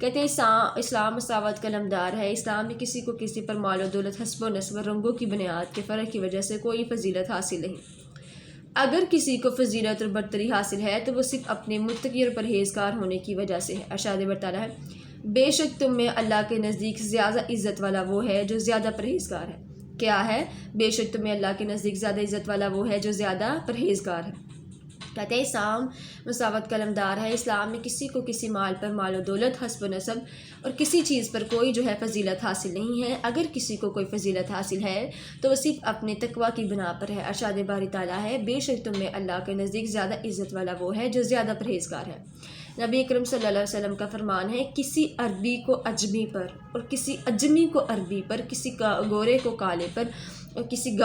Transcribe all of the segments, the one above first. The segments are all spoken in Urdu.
کہتے ہیں اسلام مساوات کا علمدار ہے، اسلام میں کسی کو کسی پر مال و دولت، حسب و نسب، رنگوں کی بنیاد کے فرق کی وجہ سے کوئی فضیلت حاصل نہیں۔ اگر کسی کو فضیلت اور برتری حاصل ہے تو وہ صرف اپنے متقی اور پرہیزگار ہونے کی وجہ سے ہے۔ ارشاد برتالا ہے، بے شک تم میں اللہ کے نزدیک زیادہ عزت والا وہ ہے جو زیادہ پرہیزگار ہے۔ کیا ہے؟ بے شک تم میں اللہ کے نزدیک زیادہ عزت والا وہ ہے جو زیادہ پرہیزگار ہے۔ کہتے ہیں اسلام مساوات کا علمدار ہے، اسلام میں کسی کو کسی مال پر مال و دولت، حسب و نسب اور کسی چیز پر کوئی فضیلت حاصل نہیں ہے۔ اگر کسی کو کوئی فضیلت حاصل ہے تو وہ صرف اپنے تقوی کی بنا پر ہے۔ ارشاد باری تعالیٰ ہے، بے شک تم میں اللہ کے نزدیک زیادہ عزت والا وہ ہے جو زیادہ پرہیزگار ہے۔ نبی اکرم صلی اللہ علیہ وسلم کا فرمان ہے، کسی عربی کو اجمی پر اور کسی اجمی کو عربی پر، کسی گورے کو کالے پر اور کسی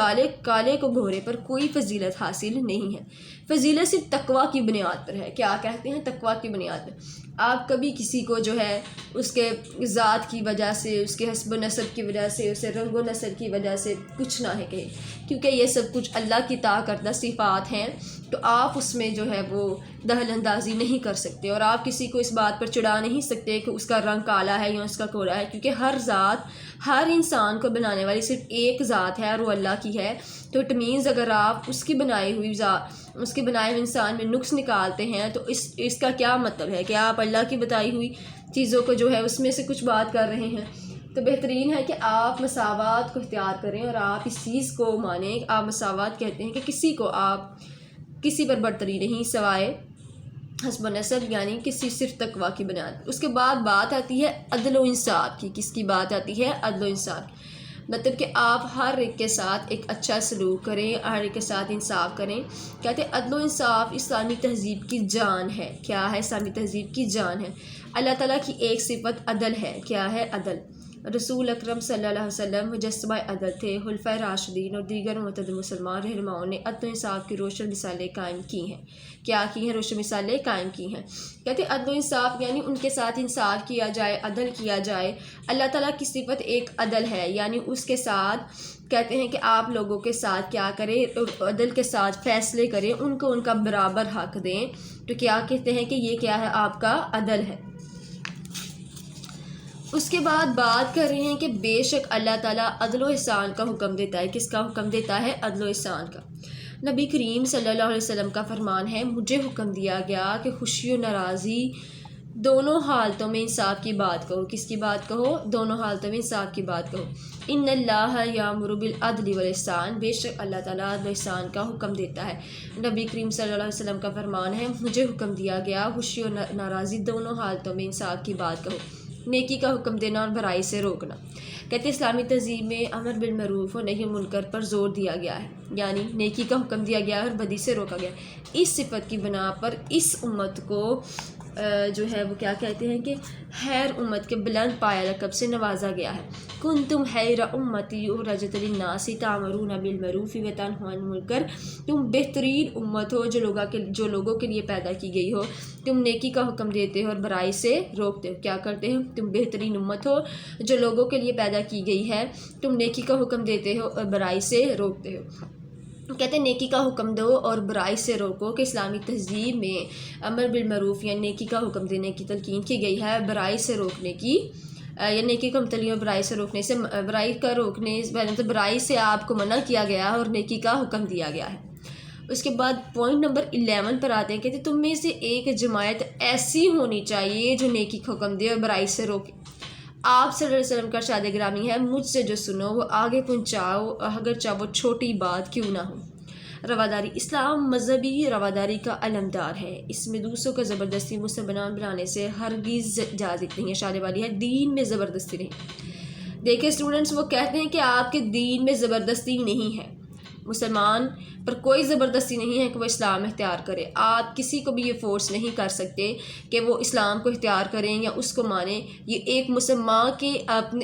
کالے کو گورے پر کوئی فضیلت حاصل نہیں ہے۔ فضیلت صرف تقوی کی بنیاد پر ہے۔ کیا کہتے ہیں؟ تقوی کی بنیاد پر۔ آپ کبھی کسی کو اس کے ذات کی وجہ سے، اس کے حسب و نسب کی وجہ سے، اسے رنگ و نسل کی وجہ سے کچھ نہ ہے کہیں، کیونکہ یہ سب کچھ اللہ کی عطا کردہ صفات ہیں، تو آپ اس میں وہ دخل اندازی نہیں کر سکتے، اور آپ کسی کو اس بات پر چڑھا نہیں سکتے کہ اس کا رنگ کالا ہے یا اس کا گورا ہے، کیونکہ ہر انسان کو بنانے والی صرف ایک ذات ہے اور وہ اللہ کی ہے۔ تو اٹ مینز اگر آپ اس کے بنائے ہوئے انسان میں نقص نکالتے ہیں تو اس کا کیا مطلب ہے کہ آپ اللہ کی بتائی ہوئی چیزوں کو اس میں سے کچھ بات کر رہے ہیں۔ تو بہترین ہے کہ آپ مساوات کو اختیار کریں اور آپ اس چیز کو مانیں۔ آپ مساوات کہتے ہیں کہ کسی پر برتری نہیں سوائے حسب و نسب، یعنی کسی صرف تقوی کی بنیاد۔ اس کے بعد بات آتی ہے عدل و انصاف کی۔ کس کی بات آتی ہے؟ عدل و انصاف، مطلب کہ آپ ہر ایک کے ساتھ ایک اچھا سلوک کریں، ہر ایک کے ساتھ انصاف کریں۔ کہتے ہیں عدل و انصاف اسلامی تہذیب کی جان ہے۔ کیا ہے؟ اسلامی تہذیب کی جان ہے۔ اللہ تعالیٰ کی ایک صفت عدل ہے۔ کیا ہے؟ عدل۔ رسول اکرم صلی اللہ علیہ وسلم مجسمہ عدل تھے۔ خلفائے راشدین اور دیگر معتدل مسلمان رہنماؤں نے عدل و انصاف کی روشن مثالیں قائم کی ہیں۔ کیا کی ہیں؟ روشن مثالیں قائم کی ہیں۔ کہتے ہیں عدل و انصاف یعنی ان کے ساتھ انصاف کیا جائے، عدل کیا جائے۔ اللہ تعالیٰ کی صفت ایک عدل ہے، یعنی اس کے ساتھ کہتے ہیں کہ آپ لوگوں کے ساتھ کیا کریں؟ عدل کے ساتھ فیصلے کریں، ان کو ان کا برابر حق دیں۔ تو کیا کہتے ہیں کہ یہ کیا ہے؟ آپ کا عدل ہے۔ اس کے بعد بات کر رہے ہیں کہ بے شک اللہ تعالیٰ عدل و احسان کا حکم دیتا ہے۔ کس کا حکم دیتا ہے؟ عدل و احسان کا۔ نبی کریم صلی اللہ علیہ وسلم کا فرمان ہے، مجھے حکم دیا گیا کہ خوشی و ناراضی دونوں حالتوں میں انصاف کی بات کہو۔ کس کی بات کہو؟ دونوں حالتوں میں انصاف کی بات کہو۔ ان اللہ یامر بالعدل والاحسان، بے شک اللہ تعالیٰ عدل و احسان کا حکم دیتا ہے۔ نبی کریم صلی اللہ علیہ وسلم کا فرمان ہے، مجھے حکم دیا گیا خوشی و ناراضی دونوں حالتوں میں انصاف کی بات کہو، نیکی کا حکم دینا اور برائی سے روکنا۔ کہتے ہیں اسلامی تہذیب میں امر بالمعروف و نہی منکر پر زور دیا گیا ہے، یعنی نیکی کا حکم دیا گیا ہے اور بدی سے روکا گیا ہے۔ اس صفت کی بنا پر اس امت کو وہ کیا کہتے ہیں کہ خیر امت کے بلند پایہ لقب سے نوازا گیا ہے۔ کنتم خیر امتی اخرجت للناس تأمرون بالمعروف وتنہون عن المنکر، تم بہترین امت ہو جو لوگوں کے لیے پیدا کی گئی ہو، تم نیکی کا حکم دیتے ہو اور برائی سے روکتے ہو۔ کیا کرتے ہو؟ تم بہترین امت ہو جو لوگوں کے لیے پیدا کی گئی ہے، تم نیکی کا حکم دیتے ہو اور برائی سے روکتے ہو۔ کہتے ہیں نیکی کا حکم دو اور برائی سے روکو، کہ اسلامی تہذیب میں امر بالمعروف یا نیکی کا حکم دینے کی تلقین کی گئی ہے، برائی سے روکنے کی یا نیکی کا متعلق برائی سے روکنے سے برائی سے آپ کو منع کیا گیا اور نیکی کا حکم دیا گیا ہے۔ اس کے بعد پوائنٹ نمبر 11 پر آتے ہیں، کہتے ہیں تم میں سے ایک جماعت ایسی ہونی چاہیے جو نیکی کا حکم دے اور برائی سے روکے۔ آپ صلی اللہ علیہ وسلم کا ارشاد گرامی ہے، مجھ سے جو سنو وہ آگے پہنچاؤ، اگرچہ وہ چھوٹی بات کیوں نہ ہو۔ رواداری، اسلام مذہبی رواداری کا علمدار ہے، اس میں دوسروں کا زبردستی مسلمان بنانے سے ہرگز اجازت نہیں ہے۔ ارشاد والی ہے، دین میں زبردستی نہیں۔ دیکھیں اسٹوڈنٹس، وہ کہتے ہیں کہ آپ کے دین میں زبردستی نہیں ہے، مسلمان پر کوئی زبردستی نہیں ہے کہ وہ اسلام اختیار کرے۔ آپ کسی کو بھی یہ فورس نہیں کر سکتے کہ وہ اسلام کو اختیار کریں یا اس کو مانیں۔ یہ ایک مسلمان کے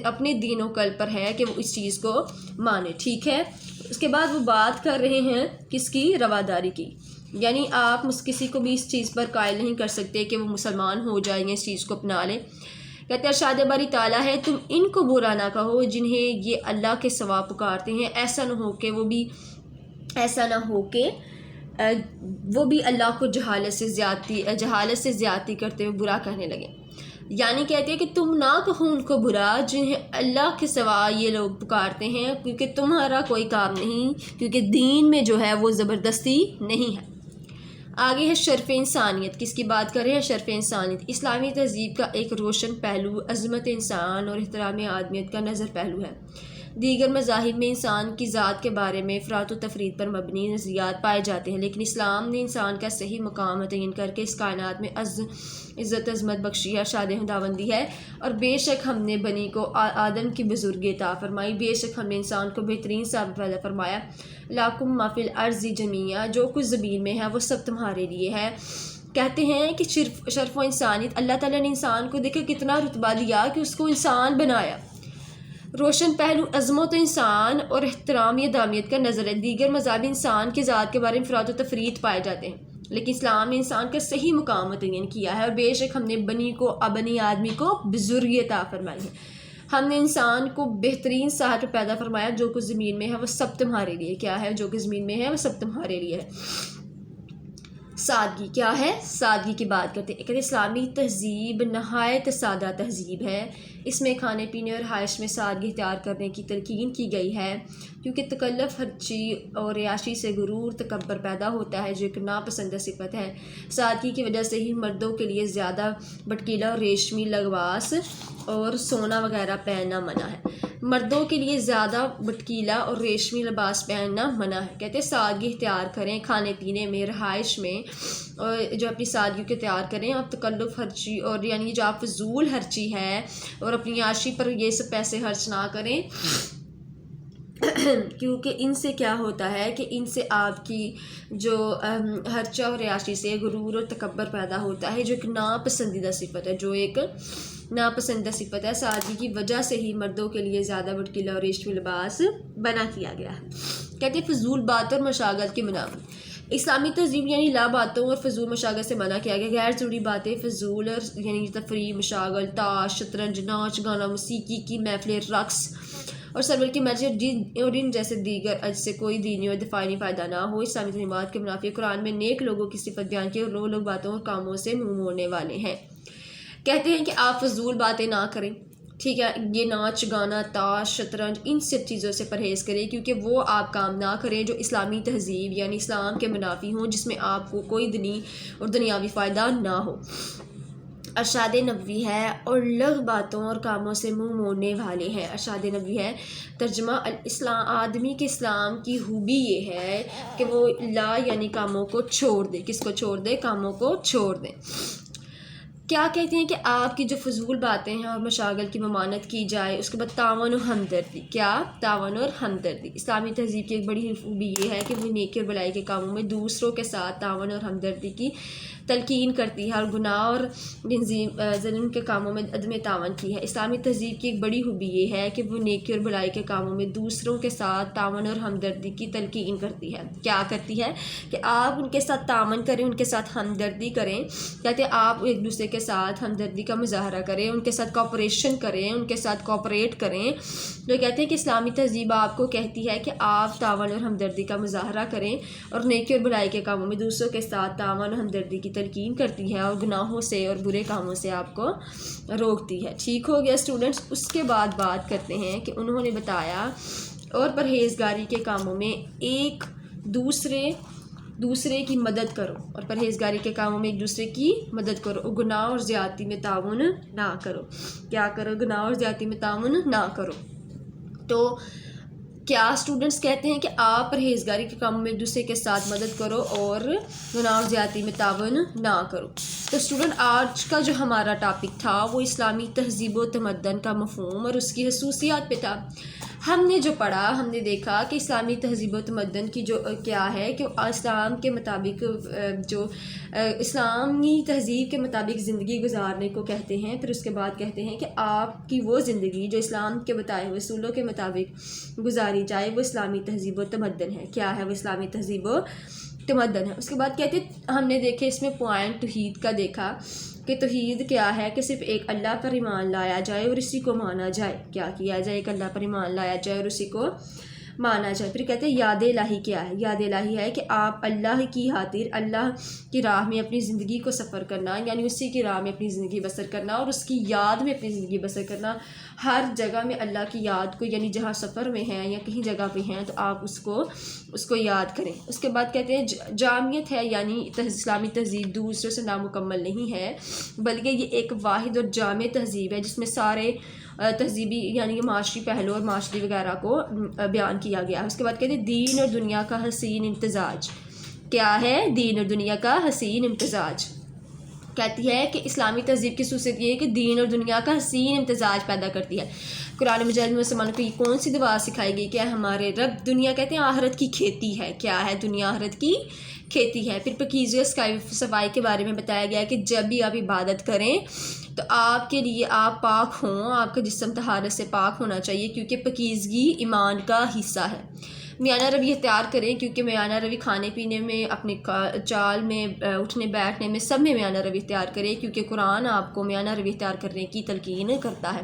اپنے دین و قلب پر ہے کہ وہ اس چیز کو مانے، ٹھیک ہے۔ اس کے بعد وہ بات کر رہے ہیں کس کی؟ رواداری کی، یعنی آپ کسی کو بھی اس چیز پر قائل نہیں کر سکتے کہ وہ مسلمان ہو جائیں یا اس چیز کو اپنا لیں۔ کہتے ہیں ارشاد باری تعالیٰ ہے، تم ان کو برا نہ کہو جنہیں یہ اللہ کے سوا پکارتے ہیں، ایسا نہ ہو کہ وہ بھی اللہ کو جہالت سے زیادتی کرتے ہوئے برا کہنے لگے۔ یعنی کہتے ہیں کہ تم نہ کہو ان کو برا جنہیں اللہ کے سوا یہ لوگ پکارتے ہیں، کیونکہ تمہارا کوئی کام نہیں، کیونکہ دین میں جو ہے وہ زبردستی نہیں ہے۔ آگے ہے شرف انسانیت، کس کی بات کر رہے ہیں؟ شرف انسانیت اسلامی تہذیب کا ایک روشن پہلو عظمت انسان اور احترام آدمیت کا نظر پہلو ہے۔ دیگر مذاہب میں انسان کی ذات کے بارے میں افراط و تفرید پر مبنی نظریات پائے جاتے ہیں، لیکن اسلام نے انسان کا صحیح مقام متعین کر کے اس کائنات میں عزت عظمت بخشی ہے، شاد خداوندی ہے، اور بے شک ہم نے بنی کو آدم کی بزرگی عطا فرمائی، بے شک ہم نے انسان کو بہترین صاحب پیدا فرمایا۔ لاکم ما فی الارض جمیعا، جو کچھ زمین میں ہے وہ سب تمہارے لیے ہے۔ کہتے ہیں کہ شرف و انسانیت، اللہ تعالیٰ نے انسان کو دیکھا کتنا رتبہ دیا کہ اس کو انسان بنایا۔ روشن پہلو عظمت انسان اور احترام دامیت کا نظر ہے۔ دیگر مذاہب انسان کی ذات کے بارے میں افراط و تفرید پائے جاتے ہیں، لیکن اسلام نے انسان کا صحیح مقام متعین کیا ہے، اور بے شک ہم نے بنی آدمی کو بزرگی عطا فرمائی ہے۔ ہم نے انسان کو بہترین ساحت پہ پیدا فرمایا، جو کچھ زمین میں ہے وہ سب تمہارے لیے کیا ہے؟ جو کچھ زمین میں ہے وہ سب تمہارے لیے ہے۔ سادگی کیا ہے؟ سادگی کی بات کرتے ہیں۔ کہ اسلامی تہذیب نہایت سادہ تہذیب ہے، اس میں کھانے پینے اور رہائش میں سادگی اختیار کرنے کی تلقین کی گئی ہے، کیونکہ تکلف خرچی اور عیاشی سے غرور تکبر پیدا ہوتا ہے، جو ایک ناپسندیدہ صفت ہے۔ سادگی کی وجہ سے ہی مردوں کے لیے زیادہ بٹکیلا اور ریشمی لباس اور سونا وغیرہ پہننا منع ہے۔ مردوں کے لیے زیادہ بٹکیلا اور ریشمی لباس پہننا منع ہے۔ کہتے ہیں سادگی اختیار کریں، کھانے پینے میں، رہائش میں، اور جو اپنی سادگی کو اختیار کریں، آپ تکلف خرچی اور یعنی جو آپ فضول خرچی ہے اور اپنی عیاشی پر یہ سب پیسے خرچ نہ کریں، کیونکہ ان سے کیا ہوتا ہے کہ ان سے آپ کی جو خرچہ اور عیاشی سے غرور اور تکبر پیدا ہوتا ہے، جو ایک ناپسندیدہ صفت ہے، سادگی کی وجہ سے ہی مردوں کے لیے زیادہ بٹکیلا اور ریشمی لباس بنا کیا گیا ہے۔ کہتے ہیں فضول باتوں اور مشاغلت کی منافی اسلامی تہذیب یعنی لا باتوں اور فضول مشاغلت سے منع کیا گیا۔ غیر ضروری باتیں، فضول اور یعنی تفریح، مشاغل، تاش، شطرنج، ناچ گانا، موسیقی کی محفلیں، رقص اور سرور کی مرضی اور ان جیسے دیگر اج سے کوئی دینی اور دفاعی فائدہ نہ ہو، اسلامی تعلیمات کے منافی۔ قرآن میں نیک لوگوں کی صفت بیان کی اور وہ لوگ باتوں اور کاموں سے منہ موڑنے والے ہیں۔ کہتے ہیں کہ آپ فضول باتیں نہ کریں، ٹھیک ہے، یہ ناچ گانا، تاش، شطرنج، ان سب چیزوں سے پرہیز کریں، کیونکہ وہ آپ کام نہ کریں جو اسلامی تہذیب یعنی اسلام کے منافی ہوں، جس میں آپ کو کوئی دینی اور دنیاوی فائدہ نہ ہو۔ ارشاد نبوی ہے اور لغو باتوں اور کاموں سے منہ موڑنے والے ہیں۔ ارشاد نبوی ہے ترجمہ الاسلام، آدمی کے اسلام کی خوبی یہ ہے کہ وہ لا یعنی کاموں کو چھوڑ دے۔ کس کو چھوڑ دے؟ کاموں کو چھوڑ دے۔ کیا کہتے ہیں کہ آپ کی جو فضول باتیں ہیں اور مشاغل کی ممانعت کی جائے۔ اس کے بعد تعاون و ہمدردی، کیا؟ تعاون اور ہمدردی اسلامی تہذیب کی ایک بڑی خوبی یہ ہے کہ وہ نیکی اور بھلائی کے کاموں میں دوسروں کے ساتھ تعاون اور ہمدردی کی تلقین کرتی ہے، اور گناہ اور ظلم کے کاموں میں عدم تعاون کی ہے۔ اسلامی تہذیب کی ایک بڑی خوبی یہ ہے کہ وہ نیکی اور بھلائی کے کاموں میں دوسروں کے ساتھ تعاون اور ہمدردی کی تلقین کرتی ہے۔ کیا کرتی ہے؟ کہ آپ ان کے ساتھ تعاون کریں، ان کے ساتھ ہمدردی کریں، کہتے ہیں آپ ایک دوسرے کے ساتھ ہمدردی کا مظاہرہ کریں، ان کے ساتھ کوآپریشن کریں، ان کے ساتھ کوآپریٹ کریں۔ جو کہتے ہیں کہ اسلامی تہذیب آپ کو کہتی ہے کہ آپ تعاون اور ہمدردی کا مظاہرہ کریں، اور نیکی اور بھلائی کے کاموں میں دوسروں کے ساتھ تعاون اور ہمدردی کی تلقین کرتی ہے، اور گناہوں سے اور برے کاموں سے آپ کو روکتی ہے۔ ٹھیک ہو گیا اسٹوڈنٹس؟ اس کے بعد بات کرتے ہیں کہ انہوں نے بتایا اور پرہیزگاری کے کاموں میں ایک دوسرے کی مدد کرو، اور پرہیزگاری کے کاموں میں ایک دوسرے کی مدد کرو، اور گناہ اور زیادتی میں تعاون نہ کرو۔ کیا کرو؟ گناہ اور زیادتی میں تعاون نہ کرو۔ تو کیا اسٹوڈنٹس کہتے ہیں کہ آپ پرہیزگاری کے کاموں میں ایک دوسرے کے ساتھ مدد کرو اور گناہ اور زیادتی میں تعاون نہ کرو۔ تو اسٹوڈنٹ آج کا جو ہمارا ٹاپک تھا وہ اسلامی تہذیب و تمدن کا مفہوم اور اس کی خصوصیات پہ تھا۔ ہم نے جو پڑھا، ہم نے دیکھا کہ اسلامی تہذیب و تمدن کی جو کیا ہے کہ اسلام کے مطابق جو اسلامی تہذیب کے مطابق زندگی گزارنے کو کہتے ہیں۔ پھر اس کے بعد کہتے ہیں کہ آپ کی وہ زندگی جو اسلام کے بتائے ہوئے اصولوں کے مطابق گزاری جائے وہ اسلامی تہذیب و تمدن ہے۔ کیا ہے وہ؟ اسلامی تہذیب و تمدن ہے۔ اس کے بعد کہتے ہیں ہم نے دیکھے اس میں پوائنٹ توحید کا دیکھا کہ توحید کیا ہے، کہ صرف ایک اللہ پر ایمان لایا جائے اور اسی کو مانا جائے۔ کیا کیا جائے؟ ایک اللہ پر ایمان لایا جائے اور اسی کو مانا جائے۔ پھر کہتے ہیں یاد الہی کیا ہے؟ یاد الہی ہے کہ آپ اللہ کی خاطر اللہ کی راہ میں اپنی زندگی کو سفر کرنا، یعنی اسی کی راہ میں اپنی زندگی بسر کرنا اور اس کی یاد میں اپنی زندگی بسر کرنا۔ ہر جگہ میں اللہ کی یاد کو، یعنی جہاں سفر میں ہیں یا کہیں جگہ پہ ہیں تو آپ اس کو یاد کریں۔ اس کے بعد کہتے ہیں جامعیت ہے، یعنی اسلامی تہذیب دوسروں سے نامکمل نہیں ہے بلکہ یہ ایک واحد اور جامع تہذیب ہے جس میں سارے تہذیبی یعنی معاشی پہلو اور معاشرے وغیرہ کو بیان کیا گیا ہے۔ اس کے بعد کہتے ہیں دین اور دنیا کا حسین امتزاج۔ کیا ہے؟ دین اور دنیا کا حسین امتزاج۔ کہتی ہے کہ اسلامی تہذیب کی خصوصیت یہ ہے کہ دین اور دنیا کا حسین امتزاج پیدا کرتی ہے۔ قرآن مجید میں مسلمانوں کو یہ کون سی دعا سکھائی گئی؟ کیا ہمارے رب دنیا کہتے ہیں آخرت کی کھیتی ہے۔ کیا ہے؟ دنیا آخرت کی کھیتی ہے۔ پھر پاکیزگی صفائی کے بارے میں بتایا گیا ہے کہ جب بھی آپ عبادت کریں تو آپ کے لیے آپ پاک ہوں، آپ کا جسم طہارت سے پاک ہونا چاہیے کیونکہ پاکیزگی ایمان کا حصہ ہے۔ میانہ روی اختیار کریں کیونکہ میانہ روی کھانے پینے میں، اپنے چال میں، اٹھنے بیٹھنے میں، سب میں میانہ روی اختیار کریں کیونکہ قرآن آپ کو میانہ روی اختیار کرنے کی تلقین کرتا ہے۔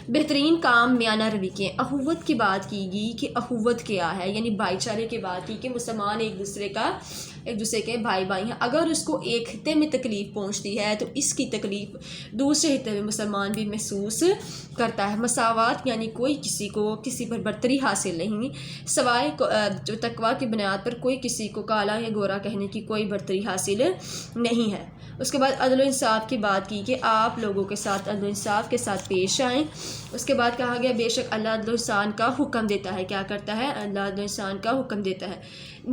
بہترین کام میانہ روی کے۔ اخوت کی بات کی گئی کہ اخوت کیا ہے، یعنی بھائی چارے کی بات کی کہ مسلمان ایک دوسرے کے بھائی ہیں۔ اگر اس کو ایک خطے میں تکلیف پہنچتی ہے تو اس کی تکلیف دوسرے خطے میں مسلمان بھی محسوس کرتا ہے۔ مساوات یعنی کوئی کسی کو کسی پر برتری حاصل نہیں، سوائے جو تقویٰ کی بنیاد پر کوئی کسی کو کالا یا گورا کہنے کی کوئی برتری حاصل نہیں ہے۔ اس کے بعد عدل و انصاف کی بات کی کہ آپ لوگوں کے ساتھ عدل و انصاف کے ساتھ پیش آئیں۔ اس کے بعد کہا گیا بے شک اللہ عدل و انسان کا حکم دیتا ہے۔ کیا کرتا ہے؟ اللہ عدل و انسان کا حکم دیتا ہے۔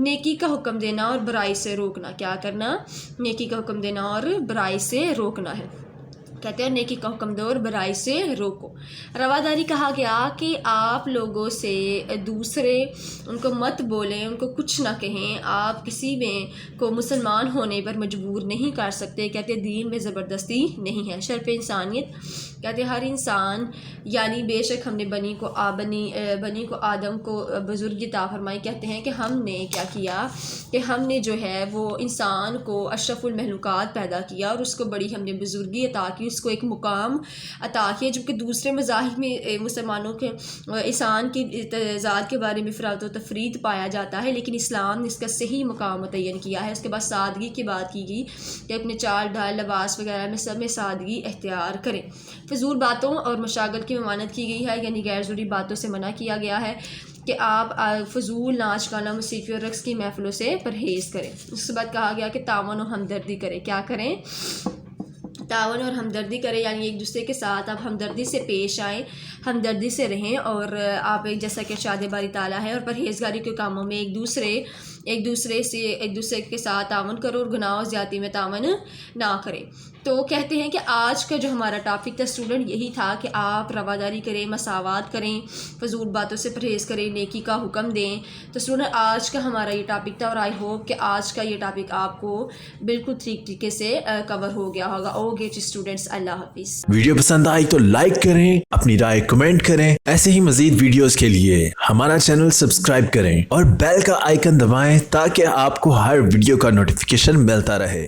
نیکی کا حکم دینا اور برائی سے روکنا۔ کیا کرنا؟ نیکی کا حکم دینا اور برائی سے روکنا ہے۔ کہتے ہیں نیکی کا حکم دو اور برائی سے روکو۔ رواداری کہا گیا کہ آپ لوگوں سے دوسرے ان کو مت بولیں، ان کو کچھ نہ کہیں، آپ کسی میں کو مسلمان ہونے پر مجبور نہیں کر سکتے۔ کہتے ہیں دین میں زبردستی نہیں ہے۔ شرف انسانیت کہتے ہیں ہر انسان، یعنی بے شک ہم نے بنی کو آدم کو بزرگی عطا فرمائی۔ کہتے ہیں کہ ہم نے کیا کیا کہ ہم نے جو ہے وہ انسان کو اشرف المخلوقات پیدا کیا اور اس کو بڑی ہم نے بزرگی عطا کی، اس کو ایک مقام عطا کیا، جبکہ دوسرے مذاہب میں مسلمانوں کے انسان کی ذات کے بارے میں افراط و تفریط پایا جاتا ہے، لیکن اسلام نے اس کا صحیح مقام متعین کیا ہے۔ اس کے بعد سادگی کی بات کی گئی کہ اپنے چال ڈھال لباس وغیرہ میں سب میں سادگی اختیار کریں۔ فضول باتوں اور مشاغل کی ممانعت کی گئی ہے، یعنی غیر ضروری باتوں سے منع کیا گیا ہے کہ آپ فضول ناچ گانا موسیقی اور رقص کی محفلوں سے پرہیز کریں۔ اس کے بعد کہا گیا کہ تعاون و ہمدردی کریں۔ کیا کریں؟ تعاون اور ہمدردی کریں، یعنی ایک دوسرے کے ساتھ آپ ہمدردی سے پیش آئیں، ہمدردی سے رہیں اور آپ جیسا کہ ارشاد باری تعالیٰ ہے اور پرہیزگاری کے کاموں میں ایک دوسرے کے ساتھ تعاون کرو اور گناہ و زیادتی میں تعاون نہ کریں۔ تو کہتے ہیں کہ آج کا جو ہمارا ٹاپک تھا اسٹوڈنٹ یہی تھا کہ آپ رواداری کریں، مساوات کریں، فضول باتوں سے پرہیز کریں، نیکی کا حکم دیں۔ تو اسٹوڈنٹ آج کا ہمارا یہ ٹاپک تھا اور آئی ہوپ کہ آج کا یہ ٹاپک آپ کو بالکل ٹھیک طریقے سے کور ہو گیا ہوگا۔ اوکے اسٹوڈنٹس، اللہ حافظ۔ ویڈیو پسند آئی تو لائک کریں، اپنی رائے کمنٹ کریں۔ ایسے ہی مزید ویڈیوز کے لیے ہمارا چینل سبسکرائب کریں اور بیل کا آئیکن دبائیں تاکہ آپ کو ہر ویڈیو کا نوٹیفیکیشن ملتا رہے۔